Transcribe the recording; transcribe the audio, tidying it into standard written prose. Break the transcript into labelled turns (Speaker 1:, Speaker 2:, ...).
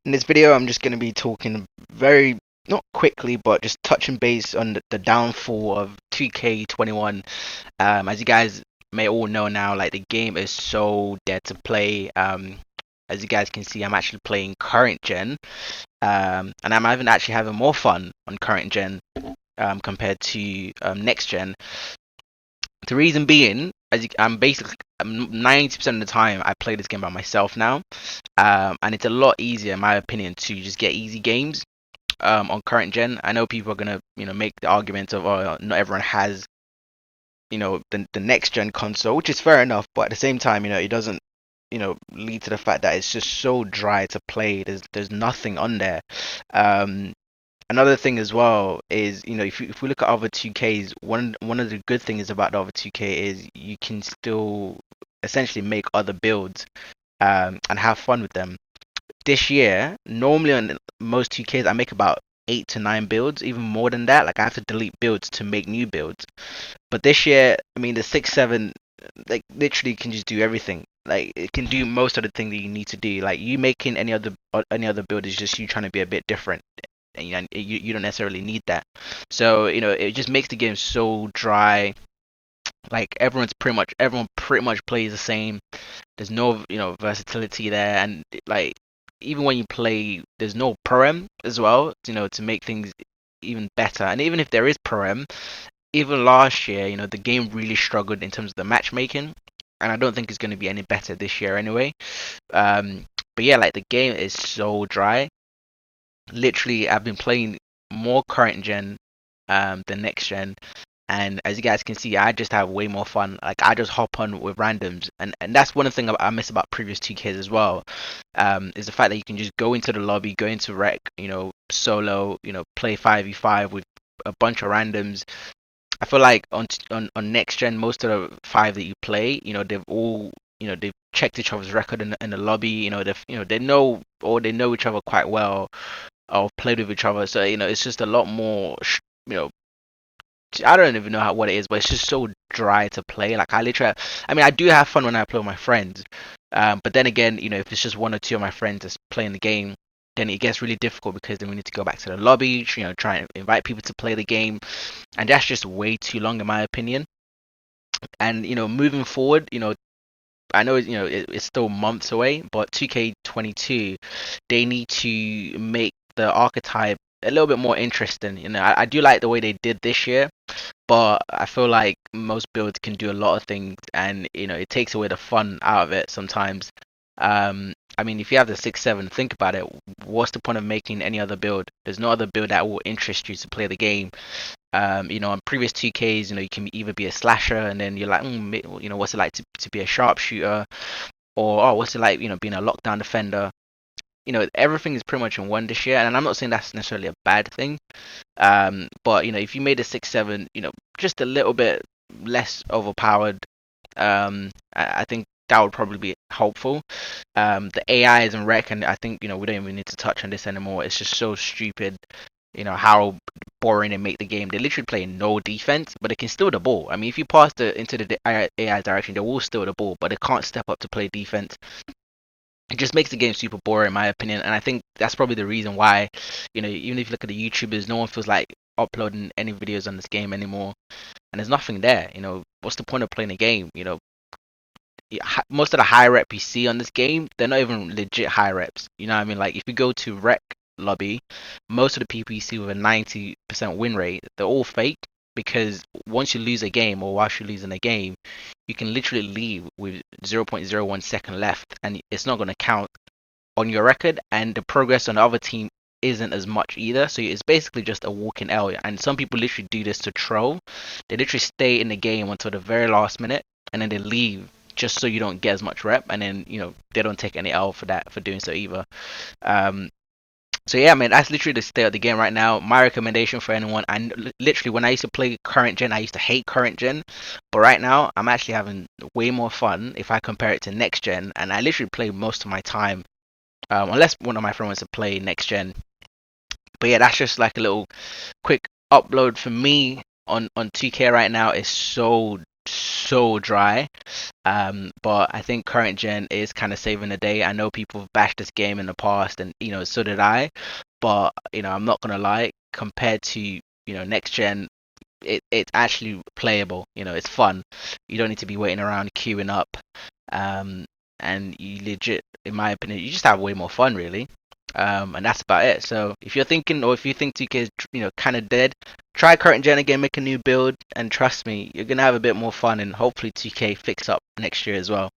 Speaker 1: In this video, I'm just going to be talking very, not quickly, but just touching base on the downfall of 2K21. As you guys may all know now, like the game is so dead to play. As you guys can see, I'm actually playing current gen, and I'm even actually having more fun on current gen compared to next gen. The reason being, I'm basically 90% of the time I play this game by myself now, and it's a lot easier, in my opinion, to just get easy games on current gen. I know people are gonna, make the argument of, oh, not everyone has, the next gen console, which is fair enough, but at the same time, it doesn't, lead to the fact that it's just so dry to play. There's nothing on there. Um, Another thing as well is, if we look at other 2Ks, one of the good things about the other 2K is you can still essentially make other builds and have fun with them. This year, normally on most 2Ks, I make about 8 to 9 builds, even more than that. Like I have to delete builds to make new builds. But this year, I mean, the 6-7, like literally can just do everything. Like it can do most of the thing that you need to do. Like you making any other build is just you trying to be a bit different. And you don't necessarily need that. So it just makes the game so dry. Like everyone pretty much plays the same. There's no versatility there, and like even when you play, there's no pro-am as well. To make things even better. And even if there is pro-am, even last year, the game really struggled in terms of the matchmaking, and I don't think it's going to be any better this year anyway. But yeah, like the game is so dry. Literally, I've been playing more current gen than next gen, and as you guys can see, I just have way more fun. Like I just hop on with randoms, and that's one thing I miss about previous 2Ks as well. Is the fact that you can just go into the lobby, go into rec, solo, play 5v5 with a bunch of randoms. I feel like on next gen, most of the five that you play, they've all they've checked each other's record in the lobby. They know each other quite well, or played with each other. So it's just a lot more. You know, I don't even know what it is, but it's just so dry to play. Like I mean, I do have fun when I play with my friends. But then again, if it's just one or two of my friends that's playing the game, then it gets really difficult because then we need to go back to the lobby, try and invite people to play the game, and that's just way too long in my opinion. And moving forward, I know it's still months away, but 2K22, they need to make the archetype a little bit more interesting. I do like the way they did this year, but I feel like most builds can do a lot of things, and it takes away the fun out of it sometimes. I mean, if you have the 6-7, think about it. What's the point of making any other build? There's no other build that will interest you to play the game. On previous 2Ks, you can either be a slasher, and then you're like, what's it like to be a sharpshooter, or oh, what's it like, being a lockdown defender. Everything is pretty much in one this year, and I'm not saying that's necessarily a bad thing. But if you made a 6-7, just a little bit less overpowered, I think that would probably be helpful. The AI is in wreck, and I think we don't even need to touch on this anymore. It's just so stupid. How boring they make the game. They literally play no defense, but they can steal the ball. I mean, if you pass into the AI direction, they will steal the ball, but they can't step up to play defense. It just makes the game super boring, in my opinion, and I think that's probably the reason why, even if you look at the YouTubers, no one feels like uploading any videos on this game anymore, and there's nothing there. What's the point of playing a game? Most of the high rep you see on this game, they're not even legit high reps. You know what I mean? Like if you go to rec lobby, most of the people you see with a 90% win rate, they're all fake, because once you lose a game, or whilst you're losing a game, you can literally leave with 0.01 second left, and it's not going to count on your record, and the progress on the other team isn't as much either. So it's basically just a walking L. And some people literally do this to troll. They literally stay in the game until the very last minute, and then they leave just so you don't get as much rep, and then they don't take any L for doing so either. Um, so yeah, man, that's literally the state of the game right now. My recommendation for anyone, and literally when I used to play current gen, I used to hate current gen, but right now I'm actually having way more fun if I compare it to next gen, and I literally play most of my time, unless one of my friends wants to play next gen. But yeah, that's just like a little quick upload for me on 2K right now. Is so so dry. But I think current gen is kind of saving the day. I know people have bashed this game in the past, and so did I. But I'm not gonna lie, compared to next gen, it's actually playable. It's fun. You don't need to be waiting around queuing up. Um, and you legit, in my opinion, you just have way more fun, really. And that's about it. So if you're thinking, or if you think 2K is, kind of dead, try current gen again, make a new build, and trust me, you're gonna have a bit more fun, and hopefully 2K fix up next year as well.